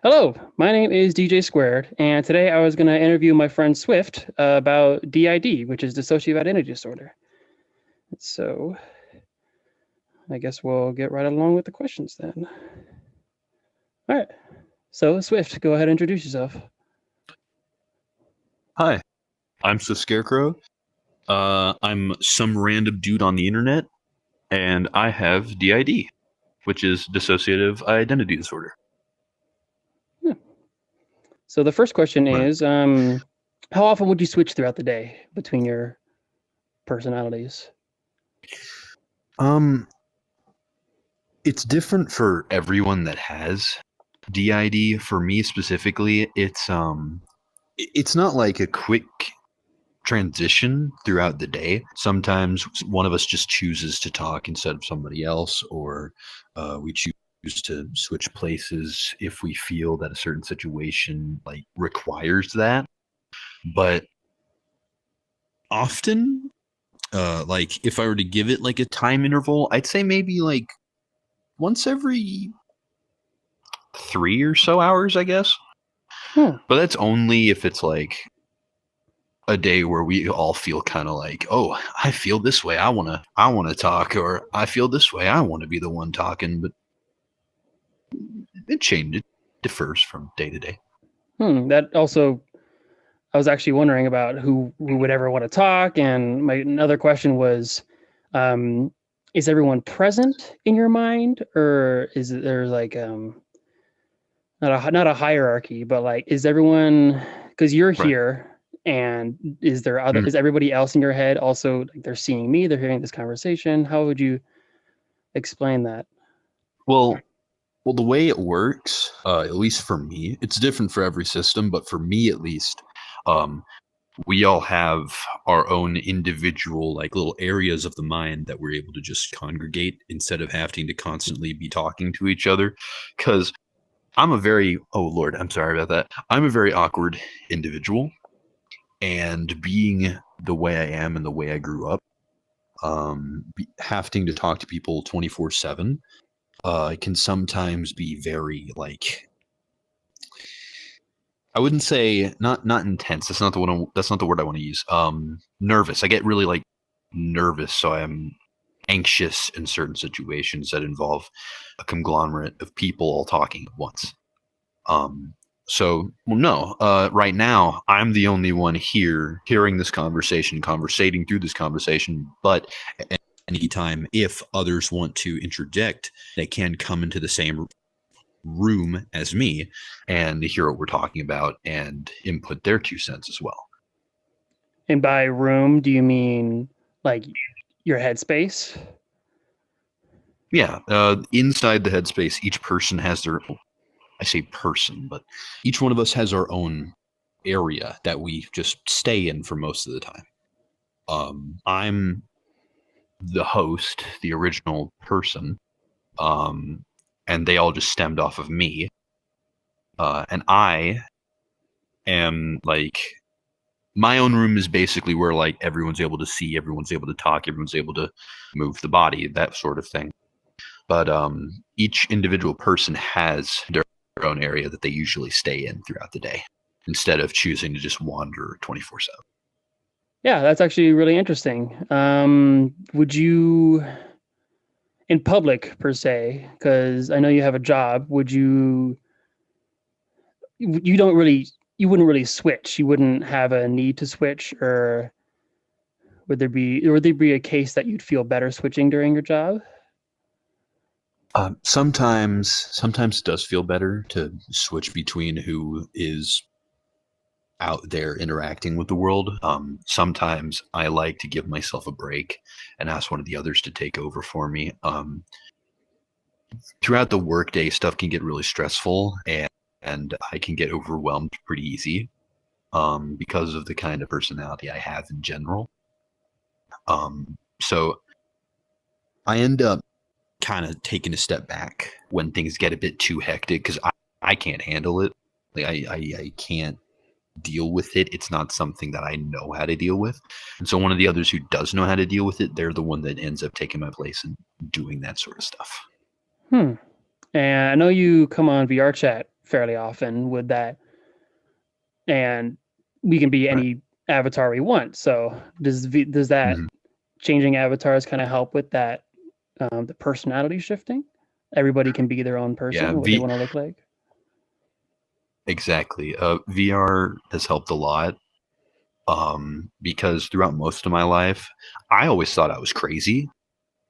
Hello, my name is DJ Squared, and today I was going to interview my friend Swift about DID, which is dissociative identity disorder. So I guess we'll get right along with the questions then. All right. So Swift, go ahead and introduce yourself. Hi, I'm the Scarecrow. I'm some random dude on the internet, and I have DID, which is dissociative identity disorder. Yeah. So the first question Right. is, how often would you switch throughout the day between your personalities? Um, it's different for everyone that has DID. For me specifically, it's not like a quick transition throughout the day. Sometimes one of us just chooses to talk instead of somebody else, or we choose to switch places if we feel that a certain situation like requires that. But often, like if I were to give it like a time interval, I'd say maybe like once every 3 or so hours, I guess. Hmm. But that's only if it's like a day where we all feel kind of like, oh, I feel this way, I want to talk, or I feel this way, I want to be the one talking. But it differs from day to day. That also, I was actually wondering about who would ever want to talk, and my another question was, um, is everyone present in your mind, or is there like not a hierarchy, but like is everyone, because you're Right. here, and is there other Mhm. is everybody else in your head also like they're seeing me, they're hearing this conversation? How would you explain that? well well, the way it works, at least for me, it's different for every system, but for me at least, um, we all have our own individual like little areas of the mind that we're able to just congregate instead of having to constantly be talking to each other. Because oh Lord, I'm sorry about that. I'm a very awkward individual, and being the way I am and the way I grew up, having to talk to people 24/7 can sometimes be very like, I wouldn't say not intense. That's not the word I want to use. Nervous. I get really like nervous, so I'm anxious in certain situations that involve a conglomerate of people all talking at once. Um, well, no. Right now, I'm the only one here hearing this conversation, conversating through this conversation. But at any time, if others want to interject, they can come into the same room as me and hear what we're talking about and input their 2 cents as well. And by room, do you mean like your headspace? Yeah, inside the headspace, each person has their, I say person, but each one of us has our own area that we just stay in for most of the time. I'm the host, the original person, um, and they all just stemmed off of me. And I am like, my own room is basically where like everyone's able to see, everyone's able to talk, everyone's able to move the body, that sort of thing. But each individual person has their own area that they usually stay in throughout the day instead of choosing to just wander 24/7. Yeah, that's actually really interesting. Would you, in public per se, because I know you have a job, would you don't really you wouldn't really switch. You wouldn't have a need to switch, or would there be a case that you'd feel better switching during your job? Sometimes it does feel better to switch between who is out there interacting with the world. Sometimes I like to give myself a break and ask one of the others to take over for me. Throughout the workday, stuff can get really stressful, and I can get overwhelmed pretty easy because of the kind of personality I have in general. So I end up kind of taking a step back when things get a bit too hectic because I can't handle it. Like I can't deal with it. It's not something that I know how to deal with. And so one of the others who does know how to deal with it, they're the one that ends up taking my place and doing that sort of stuff. Hmm. And I know you come on VR chat fairly often with that, and we can be Right. any avatar we want. So does that Mhm. changing avatars kind of help with that, the personality shifting? Everybody can be their own Yeah, person, what they want to look like. exactly. VR has helped a lot, because throughout most of my life, I always thought I was crazy.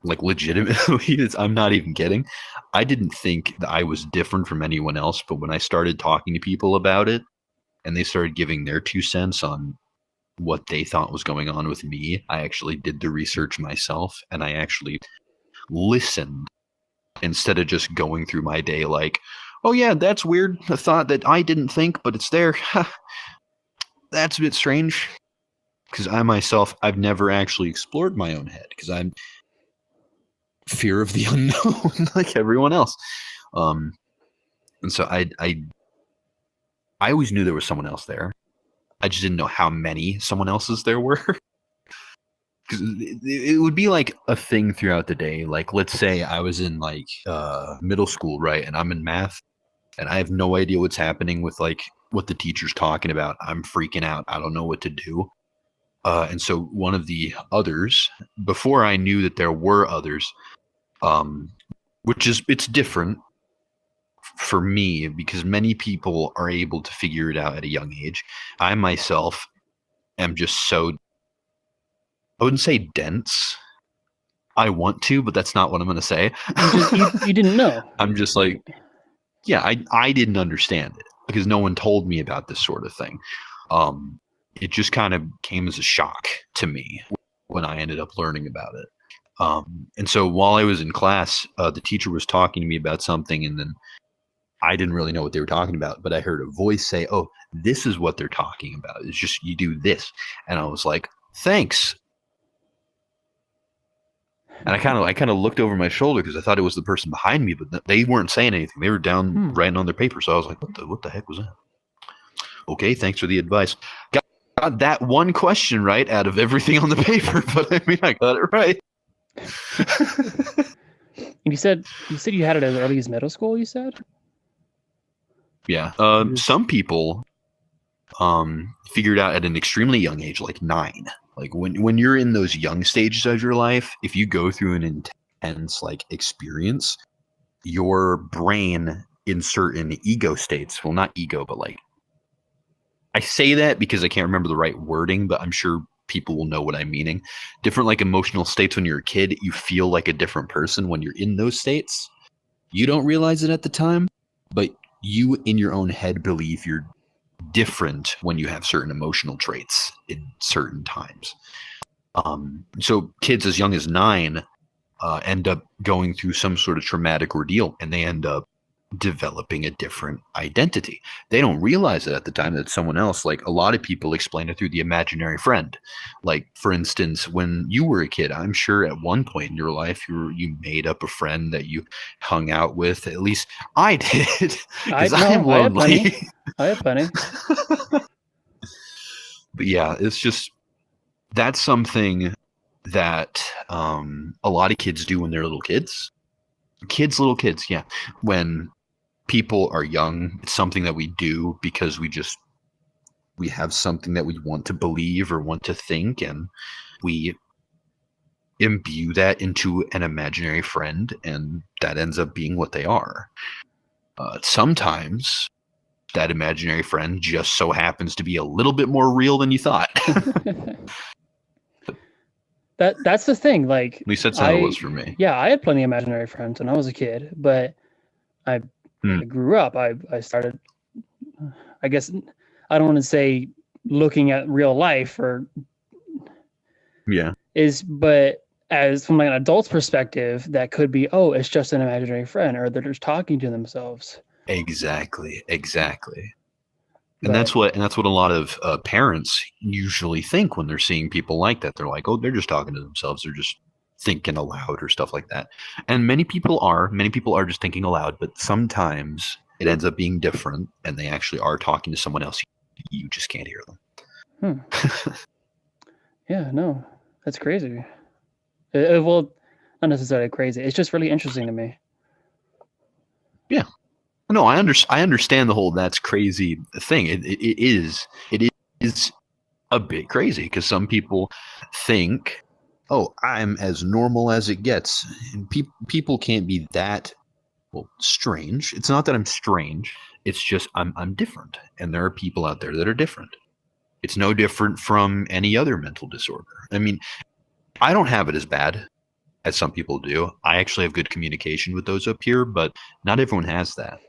Like legitimately, I'm not even kidding. I didn't think that I was different from anyone else, but when I started talking to people about it and they started giving their 2 cents on what they thought was going on with me, I actually did the research myself and I actually listened instead of just going through my day like, oh yeah, that's weird. A thought that I didn't think, but it's there. That's a bit strange. Because I myself, I've never actually explored my own head because I'm fear of the unknown, like everyone else. Um, and so I always knew there was someone else there. I just didn't know how many someone else's there were. Because it would be like a thing throughout the day. Like, let's say I was in like middle school, right? And I'm in math and I have no idea what's happening with like what the teacher's talking about. I'm freaking out. I don't know what to do. And so one of the others, before I knew that there were others, um, which is it's different for me because many people are able to figure it out at a young age. I myself am just so I wouldn't say dense. I want to, but that's not what I'm going to say. You didn't know. I'm just like, yeah, I didn't understand it because no one told me about this sort of thing. It just kind of came as a shock to me when I ended up learning about it. And so while I was in class, the teacher was talking to me about something, and then I didn't really know what they were talking about, but I heard a voice say, "Oh, this is what they're talking about. It's just you do this." And I was like, "Thanks." And I kind of looked over my shoulder because I thought it was the person behind me, but they weren't saying anything. They were down writing on their paper. So I was like, "What the heck was that?" Okay, thanks for the advice. Got that one question right out of everything on the paper, but I mean, I got it right. And you said you had it as early as middle school, you said? Yeah. Some people figured out at an extremely young age, like 9. Like when you're in those young stages of your life, if you go through an intense like experience, your brain in certain ego states, well, not ego, but like I say that because I can't remember the right wording, but I'm sure people will know what I'm meaning. Different like emotional states when you're a kid, you feel like a different person when you're in those states. You don't realize it at the time, but you in your own head believe you're different when you have certain emotional traits in certain times. So kids as young as 9 end up going through some sort of traumatic ordeal, and they end up developing a different identity. They don't realize it at the time that it's someone else. Like a lot of people explain it through the imaginary friend. Like for instance, when you were a kid, I'm sure at one point in your life you made up a friend that you hung out with. At least I did, because I'm I had lonely. plenty. I had plenty. But yeah, it's just that's something that a lot of kids do when they're little kids. Little kids, yeah. When people are young, it's something that we do because we have something that we want to believe or want to think, and we imbue that into an imaginary friend, and that ends up being what they are. Sometimes that imaginary friend just so happens to be a little bit more real than you thought. That's the thing. Like At least that's how it was for me. Yeah, I had plenty of imaginary friends when I was a kid, but I grew up. I started. I guess I don't want to say looking at real life Yeah. but as from like an adult's perspective, that could be, oh, it's just an imaginary friend, or they're just talking to themselves. Exactly. But And that's what a lot of parents usually think when they're seeing people like that. They're like, "Oh, they're just talking to themselves. They're just thinking aloud or stuff like that." And many people are just thinking aloud, but sometimes it ends up being different, and they actually are talking to someone else. You just can't hear them. Yeah, no, that's crazy. Well, not necessarily crazy. It's just really interesting to me. Yeah. No, I understand the whole that's crazy thing. It is a bit crazy because some people think, oh, I'm as normal as it gets. And people can't be that strange. It's not that I'm strange. It's just I'm different. And there are people out there that are different. It's no different from any other mental disorder. I mean, I don't have it as bad as some people do. I actually have good communication with those up here, but not everyone has that.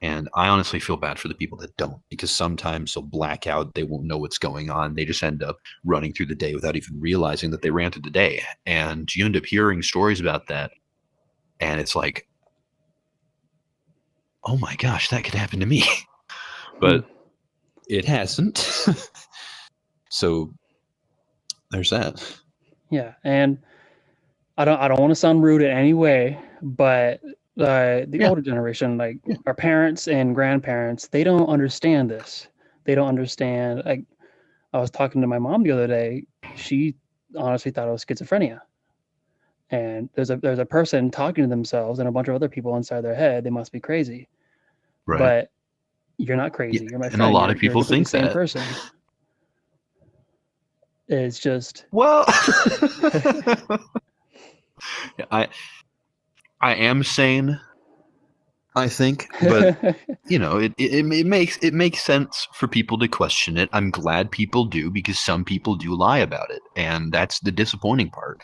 And I honestly feel bad for the people that don't, because sometimes they'll black out. They won't know what's going on. They just end up running through the day without even realizing that they ran through the day. And you end up hearing stories about that. And it's like, oh my gosh, that could happen to me. But it hasn't. So there's that. Yeah. And I don't want to sound rude in any way, but the older generation, like our parents and grandparents, they don't understand this. They don't understand. Like, I was talking to my mom the other day. She honestly thought it was schizophrenia. And there's a person talking to themselves and a bunch of other people inside their head. They must be crazy. Right. But you're not crazy. You're my friend. And a lot of you're people think same that. Person. It's just, well, I am sane, I think, but you know, it makes sense for people to question it. I'm glad people do, because some people do lie about it, and that's the disappointing part.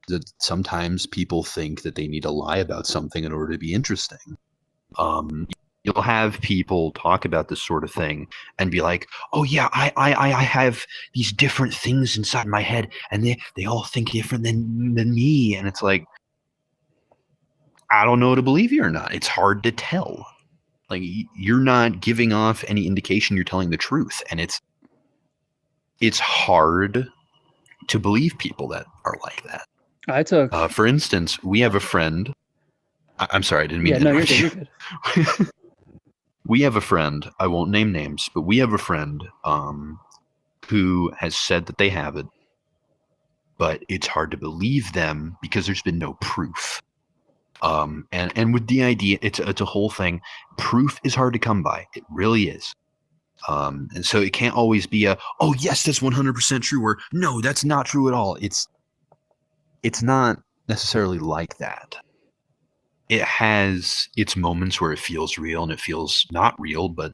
That sometimes people think that they need to lie about something in order to be interesting. You'll have people talk about this sort of thing and be like, oh yeah, I have these different things inside my head, and they all think different than me. And it's like, I don't know to believe you or not. It's hard to tell. Like, you're not giving off any indication you're telling the truth. And it's hard to believe people that are like that. I took, for instance, we have a friend. I'm sorry, I didn't mean to interrupt you. You're good. We have a friend, I won't name names, but we have a friend who has said that they have it, but it's hard to believe them because there's been no proof. And with DID, it's a whole thing. Proof is hard to come by. It really is. And so it can't always be oh yes, that's 100% true, or no, that's not true at all. It's not necessarily like that. It has its moments where it feels real and it feels not real, but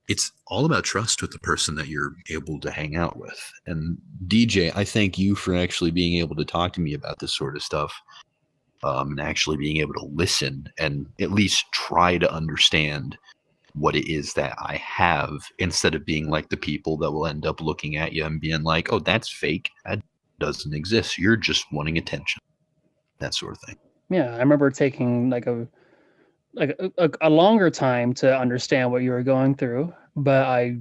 it's all about trust with the person that you're able to hang out with. And DJ, I thank you for actually being able to talk to me about this sort of stuff, and actually being able to listen and at least try to understand what it is that I have, instead of being like the people that will end up looking at you and being like, oh, that's fake. That doesn't exist. You're just wanting attention. That sort of thing. Yeah, I remember taking like a longer time to understand what you were going through, but I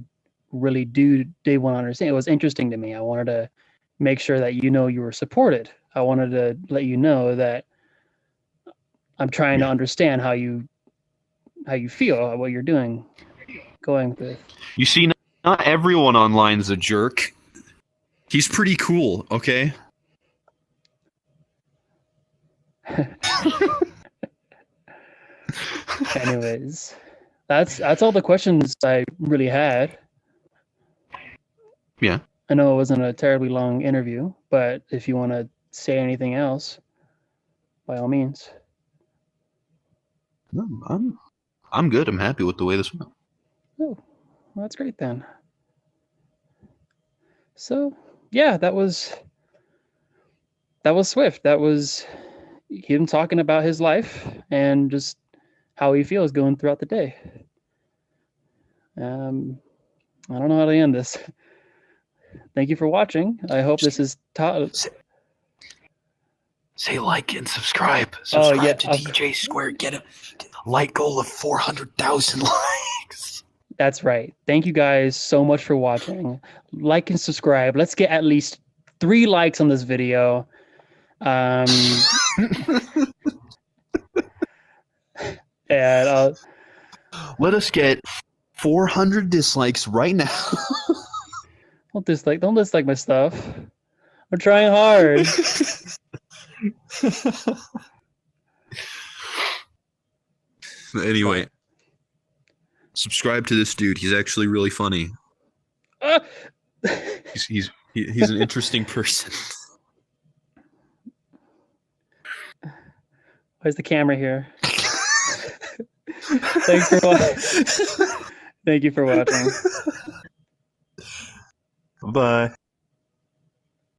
really did want to understand. It was interesting to me. I wanted to make sure that you were supported. I wanted to let you know that I'm trying to understand how you feel, what you're going through. You see, not everyone online is a jerk. He's pretty cool, okay? Anyways, that's all the questions I really had. Yeah. I know it wasn't a terribly long interview, but if you want to say anything else, by all means. No, I'm good. I'm happy with the way this went. Oh, well, that's great then. So yeah, that was Swift. That was him talking about his life and just how he feels going throughout the day. I don't know how to end this. Thank you for watching. I hope this is taught. Say like and subscribe. Subscribe to DJ Square. Get a like goal of 400,000 likes. That's right. Thank you guys so much for watching. Like and subscribe. Let's get at least 3 likes on this video. And let us get 400 dislikes right now. Don't dislike my stuff. I'm trying hard. Anyway, subscribe to this dude. He's actually really funny. He's an interesting person. Where's the camera here? Thanks for watching. Thank you for watching. Bye.